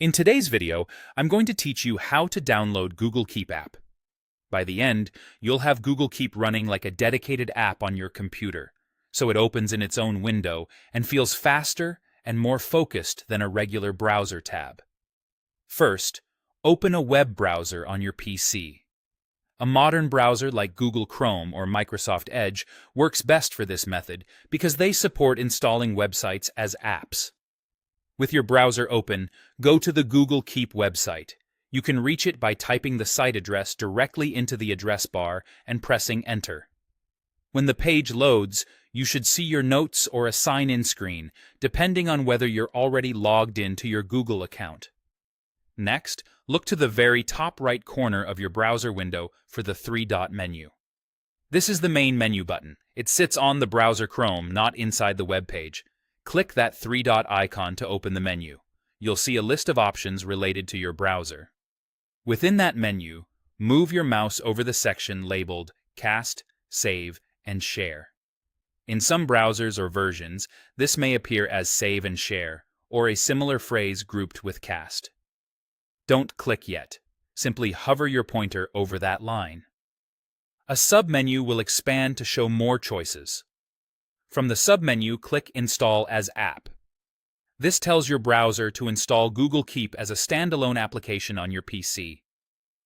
In today's video, I'm going to teach you how to download Google Keep app. By the end, you'll have Google Keep running like a dedicated app on your computer, so it opens in its own window and feels faster and more focused than a regular browser tab. First, open a web browser on your PC. A modern browser like Google Chrome or Microsoft Edge works best for this method because they support installing websites as apps. With your browser open, go to the Google Keep website. You can reach it by typing the site address directly into the address bar and pressing Enter. When the page loads, you should see your notes or a sign-in screen, depending on whether you're already logged into your Google account. Next, look to the very top right corner of your browser window for the three-dot menu. This is the main menu button. It sits on the browser Chrome, not inside the web page. Click that three-dot icon to open the menu. You'll see a list of options related to your browser. Within that menu, move your mouse over the section labeled Cast, Save, and Share. In some browsers or versions, this may appear as Save and Share, or a similar phrase grouped with Cast. Don't click yet. Simply hover your pointer over that line. A submenu will expand to show more choices. From the submenu, click Install as App. This tells your browser to install Google Keep as a standalone application on your PC.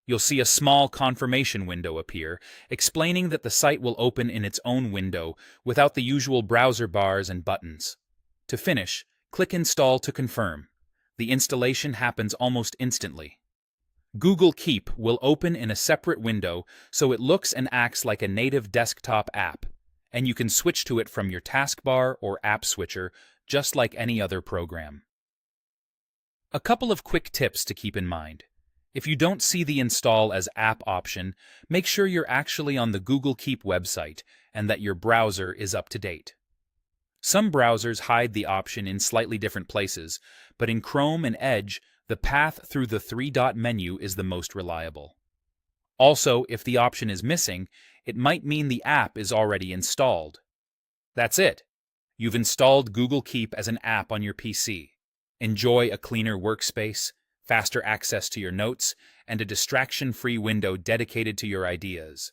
You'll see a small confirmation window appear, explaining that the site will open in its own window without the usual browser bars and buttons. To finish, click Install to confirm. The installation happens almost instantly. Google Keep will open in a separate window so it looks and acts like a native desktop app, and you can switch to it from your taskbar or app switcher just like any other program. A couple of quick tips to keep in mind. If you don't see the Install as App option, make sure you're actually on the Google Keep website and that your browser is up to date. Some browsers hide the option in slightly different places, but in Chrome and Edge, the path through the three-dot menu is the most reliable. Also, if the option is missing, it might mean the app is already installed. That's it. You've installed Google Keep as an app on your PC. Enjoy a cleaner workspace, faster access to your notes, and a distraction-free window dedicated to your ideas.